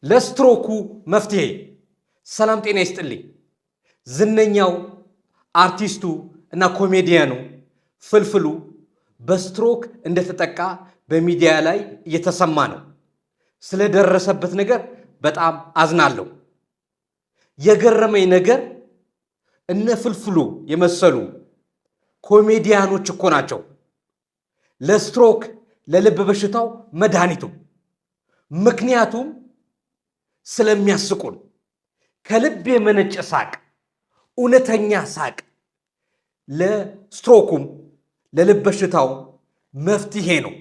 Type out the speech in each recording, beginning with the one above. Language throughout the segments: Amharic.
ለስትሮኩ መፍትሄ ሰላም ጤና ይስጥልኝ። ዝነኛው አርቲስቱ እና ኮሜዲያኑ ፍልፍሉ በስትሮክ እንደተጠቃ በሚዲያ ላይ እየተሰማ ነው። ስለደረሰበት ነገር በጣም አዝናለሁ። የገረመኝ ነገር እነ ፍልፍሉ የመሰሉ ኮሜዲያኖች እኮ ናቸው ለስትሮክ ለልብ በሽታው መድኃኒቱ። ምክንያቱም ስለሚያስቁን ከልብ የመነጨ ሳቅ፣ እውነተኛ ሳቅ ለስትሮኩም ለልብ በሽታው መፍትሄ ነው፣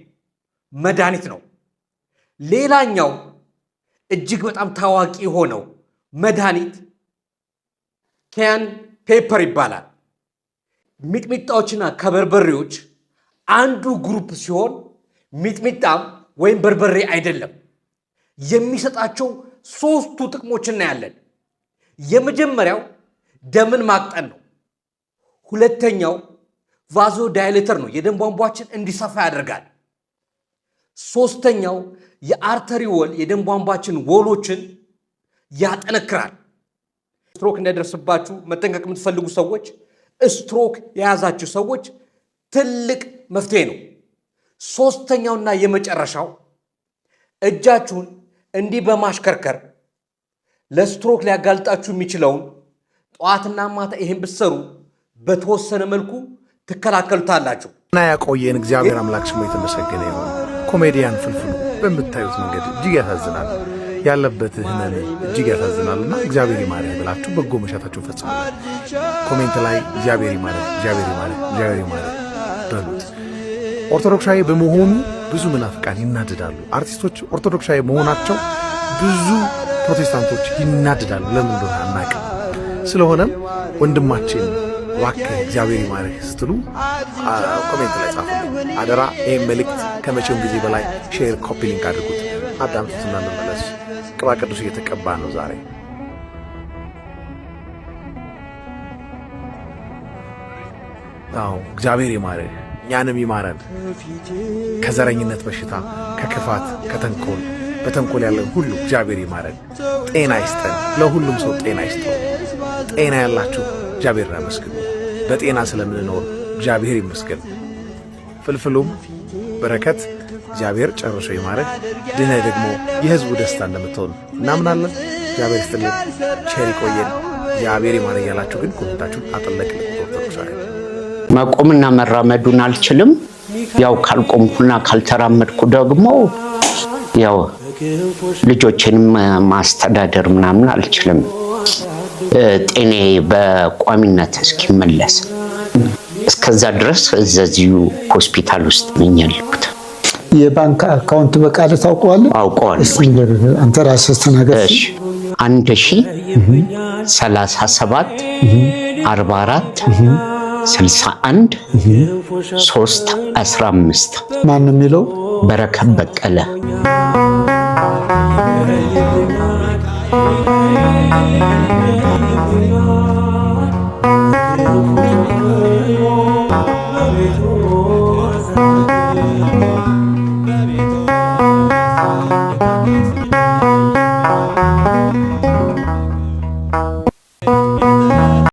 መድኃኒት ነው። ሌላኛው እጅግ በጣም ታዋቂ ሆነው መድኃኒት ካያን ፔፐር ይባላል። ሚጥሚጣዎችና ከበርበሬዎች አንዱ ግሩፕ ሲሆን ሚጥሚጣም ወይም በርበሬ አይደለም። የሚሰጣቸው ሶስቱ ጥቅሞች እናያለን። የመጀመሪያው ደምን ማቅጠን ነው። ሁለተኛው ቫዞ ዳይሌተር ነው፣ የደም ቧንቧችን እንዲሰፋ ያደርጋል። ሶስተኛው የአርተሪ ወል የደም ቧንቧችን ወሎችን ያጠነክራል። ስትሮክ እንዳይደርስባችሁ መጠንቀቅ የምትፈልጉ ሰዎች፣ ስትሮክ የያዛችሁ ሰዎች ትልቅ መፍትሄ ነው። ሶስተኛውና የመጨረሻው እጃችሁን እንዲህ በማሽከርከር ለስትሮክ ሊያጋልጣችሁ የሚችለውን ጠዋትና ማታ ይሄን ብትሰሩ በተወሰነ መልኩ ትከላከሉታላችሁ። እና ያቆየን እግዚአብሔር አምላክ ስሙ የተመሰገነ ይሁን። ኮሜዲያን ፍልፍሉ በምታዩት መንገድ እጅግ ያሳዝናል። ያለበት ህመም እጅግ ያሳዝናልና እግዚአብሔር ይማረህ ብላችሁ በጎ መሻታችሁን ፈጽሙ። ኮሜንት ላይ እግዚአብሔር ይማረህ፣ እግዚአብሔር ይማረህ፣ እግዚአብሔር ይማረህ በሉት። ኦርቶዶክሳዊ በመሆኑ ብዙ መናፍቃን ይናደዳሉ። አርቲስቶች ኦርቶዶክሳዊ መሆናቸው ብዙ ፕሮቴስታንቶች ይናደዳሉ። ለምን እንደሆነ አናውቅም። ስለሆነም ወንድማችን እባክህ እግዚአብሔር ይማረህ ስትሉ ኮሜንት ላይ ጻፉ። አደራ ይህን መልእክት ከመቼውም ጊዜ በላይ ሼር፣ ኮፒ ሊንክ አድርጉት። አዳምጡትና እንመለስ። ቅባ ቅዱስ እየተቀባ ነው ዛሬ። አዎ እግዚአብሔር ይማረህ፣ እኛንም ይማረን ከዘረኝነት በሽታ፣ ከክፋት፣ ከተንኮል፣ በተንኮል ያለን ሁሉ እግዚአብሔር ይማረን። ጤና ይስጠን፣ ለሁሉም ሰው ጤና ይስጠው። ጤና ያላችሁ እግዚአብሔርን አመስግኑ። በጤና ስለምንኖር እግዚአብሔር ይመስገን። ፍልፍሉም በረከት እግዚአብሔር ጨርሶ ይማረህ። ድነህ ደግሞ የህዝቡ ደስታ እንደምትሆን እናምናለን። እግዚአብሔር ይስጥልን፣ ቸር ይቆየን። እግዚአብሔር ይማረህ እያላችሁ ግን ኮሜንታችሁን አጥለቅልቁ። ኦርቶዶክሳውያን መቆምና መራመዱን አልችልም። ያው ካልቆምኩና ካልተራመድኩ ደግሞ ያው ልጆችንም ማስተዳደር ምናምን አልችልም። ጤኔ በቋሚነት እስኪመለስ እስከዛ ድረስ እዚሁ ሆስፒታል ውስጥ ነኝ ያለሁት። የባንክ አካውንት በቃል ታውቀዋለህ? አውቀዋለሁ። አንተ ራስህ ተናገር። እሺ 1037 44 61 315 ማን ነው የሚለው? በረከት በቀለ። Oh